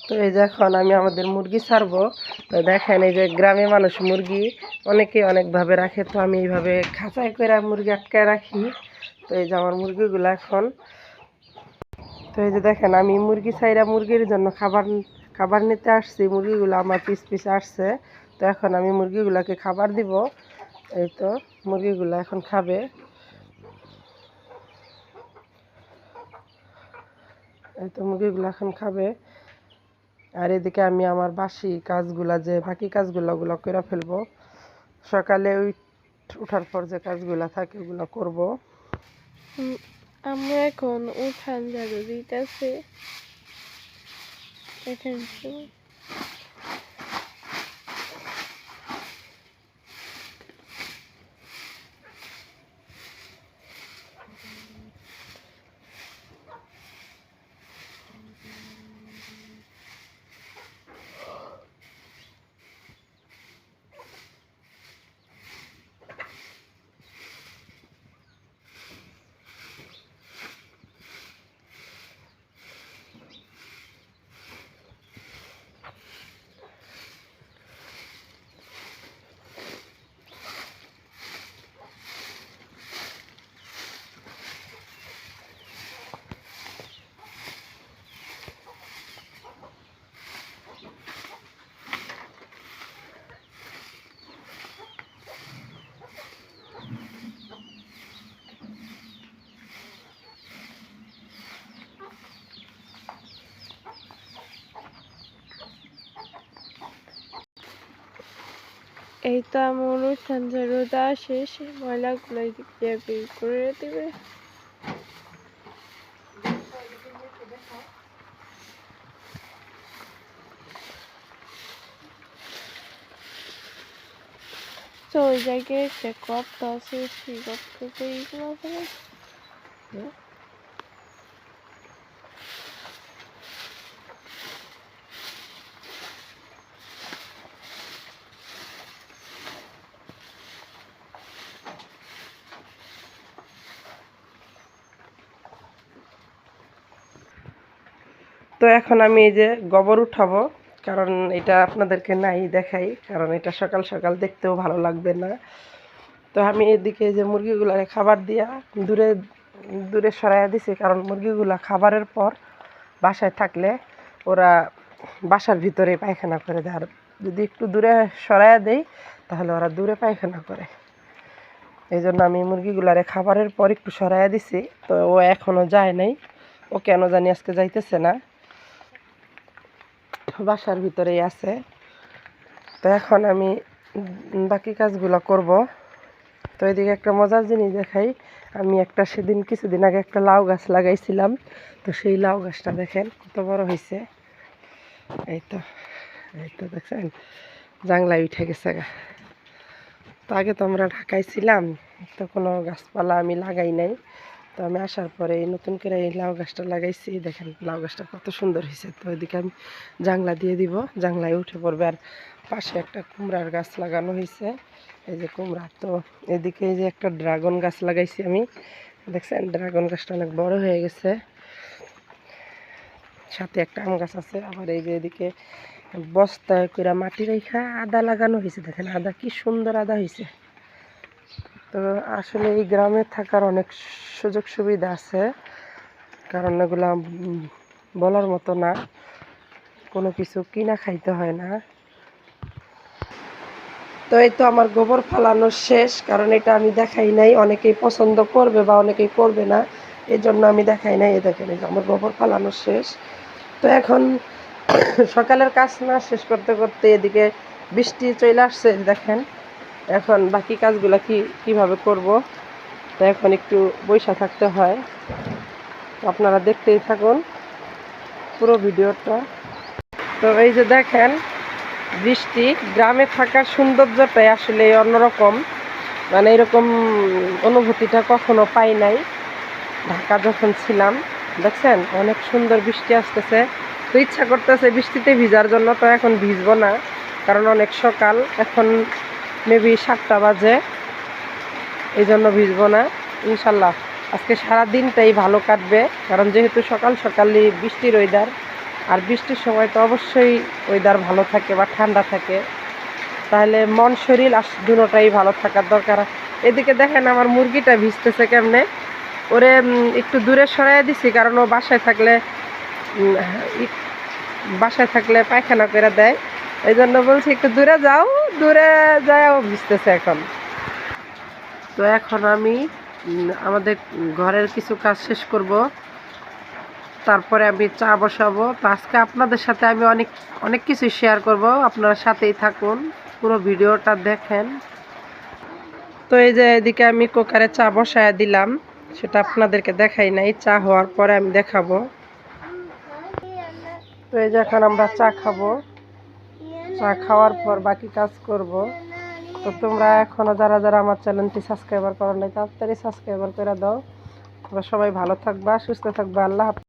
তো এই যে এখন আমি আমাদের মুরগি ছাড়বো। তো দেখেন এই যে গ্রামে মানুষ মুরগি অনেকে অনেকভাবে রাখে, তো আমি এইভাবে খাঁচায় করে মুরগি আটকায় রাখি। তো এই যে আমার মুরগিগুলো এখন, তো এই যে দেখেন আমি মুরগি ছাইরা মুরগির জন্য খাবার খাবার নিতে আসছি। মুরগিগুলো আমার পিস পিস আসছে। তো এখন আমি মুরগিগুলোকে খাবার দিব। এই তো মুরগিগুলো এখন খাবে। এই তো মুরগিগুলো এখন খাবে। আর এদিকে আমি আমার বাসি কাজগুলা, যে বাকি কাজগুলো ওগুলো করে ফেলবো। সকালে উঠার পর যে কাজগুলা থাকে ওগুলো করব। আমরা এখন উঠান ঝাড়ু দিতেছে এখন। এই তো আমার অনুষ্ঠান ঝাড়ু দেওয়া শেষ, ময়লাগুলো এদিক দিয়ে বের করে দেবে। তো ওই জায়গায় একটা গর্ত আছে, সেই গর্ততে এইগুলো করে। তো এখন আমি এই যে গোবর উঠাবো, কারণ এটা আপনাদেরকে নাই দেখাই, কারণ এটা সকাল সকাল দেখতেও ভালো লাগবে না। তো আমি এদিকে যে মুরগিগুলারে খাবার দিয়া দূরে দূরে সরাইয়া দিছি, কারণ মুরগিগুলা খাবারের পর বাসায় থাকলে ওরা বাসার ভিতরে পায়খানা করে দেয়। আর যদি একটু দূরে সরাইয়া দেই তাহলে ওরা দূরে পায়খানা করে। এই জন্য আমি মুরগিগুলারে খাবারের পর একটু সরাইয়া দিছি। তো ও এখনও যায় নাই, ও কেন জানি আজকে যাইতেছে না, বাসার ভিতরেই আছে। তো এখন আমি বাকি কাজগুলো করব। তো এদিকে একটা মজার জিনিস দেখাই। আমি একটা সেদিন কিছুদিন আগে একটা লাউ গাছ লাগাইছিলাম। তো সেই লাউ গাছটা দেখেন কত বড় হয়েছে। এই তো এই তো দেখছেন, জাংলায় উঠে গেছে গা। তো আগে তো আমরা ঢাকায় ছিলাম, তো কোনো গাছপালা আমি লাগাই নাই। তো আমি আসার পরে এই নতুন করে এই লাউ গাছটা লাগাইছি। দেখেন লাউ গাছটা কত সুন্দর হয়েছে। তো এদিকে আমি জাংলা দিয়ে দিব, জাংলায় উঠে পড়বে। আর পাশে একটা কুমড়ার গাছ লাগানো হয়েছে, এই যে কুমড়া। তো এদিকে এই যে একটা ড্রাগন গাছ লাগাইছি আমি, দেখছেন ড্রাগন গাছটা অনেক বড় হয়ে গেছে। সাথে একটা আম গাছ আছে। আবার এই যে এদিকে বস্তায় করে মাটি রেখা আদা লাগানো হয়েছে। দেখেন আদা কি সুন্দর আদা হয়েছে। তো আসলে এই গ্রামে থাকার অনেক সুযোগ সুবিধা আছে, কারণ এগুলা বলার মতো না, কোনো কিছু কিনা খাইতে হয় না। তো এই তো আমার গোবর ফালানো শেষ, কারণ এটা আমি দেখাই নাই। অনেকেই পছন্দ করবে বা অনেকেই করবে না, এই জন্য আমি দেখাই নাই। এই দেখেন আমার গোবর ফালানো শেষ। তো এখন সকালের কাজ না শেষ করতে করতে এদিকে বৃষ্টি চলে আসছে। দেখেন এখন বাকি কাজগুলো কিভাবে করব। তো এখন একটু বইসা থাকতে হয়। আপনারা দেখতেই থাকুন পুরো ভিডিওটা। তো এই যে দেখেন বৃষ্টি, গ্রামে থাকার সৌন্দর্যটাই আসলে অন্যরকম। মানে এরকম অনুভূতিটা কখনো পাই নাই ঢাকা যখন ছিলাম। দেখছেন অনেক সুন্দর বৃষ্টি আসতেছে। তো ইচ্ছা করতেছে বৃষ্টিতে ভিজার জন্য, তো এখন ভিজবো না, কারণ অনেক সকাল, এখন মেবি 7টা বাজে, এই জন্য ভিজবো না। ইনশাল্লাহ আজকে সারা দিনটাই ভালো কাটবে, কারণ যেহেতু সকাল সকালই বৃষ্টির ওয়েদার। আর বৃষ্টির সময় তো অবশ্যই ওয়েদার ভালো থাকে বা ঠান্ডা থাকে, তাহলে মন শরীর আর দুটোটাই ভালো থাকার দরকার। এদিকে দেখেন আমার মুরগিটা ভিজতেছে কেমনে, ওরে একটু দূরে সরাই দিছি, কারণ ও উম, বাসায় থাকলে পায়খানা করে দেয়, এই জন্য বলছি একটু দূরে যাও, দূরে যায় ও ভিজতেছে এখন। তো এখন আমি আমাদের ঘরের কিছু কাজ শেষ করব, তারপরে আমি চা বসাবো। তো আজকে আপনাদের সাথে আমি অনেক অনেক কিছু শেয়ার করব, আপনারা সাথেই থাকুন, পুরো ভিডিওটা দেখেন। তো এই যে এদিকে আমি কুকারে চা বসায় দিলাম, সেটা আপনাদেরকে দেখাই নাই, চা হওয়ার পরে আমি দেখাবো। তো এই যে এখন আমরা চা খাবো, চা খাওয়ার পর বাকি কাজ করব। তো তোমরা এখনো যারা যারা আমার চ্যানেলটি সাবস্ক্রাইবার করো নাই, তাড়াতাড়ি সাবস্ক্রাইবার করে দাও। তোমরা সবাই ভালো থাকবা, সুস্থ থাকবা, আল্লাহ হাফেজ।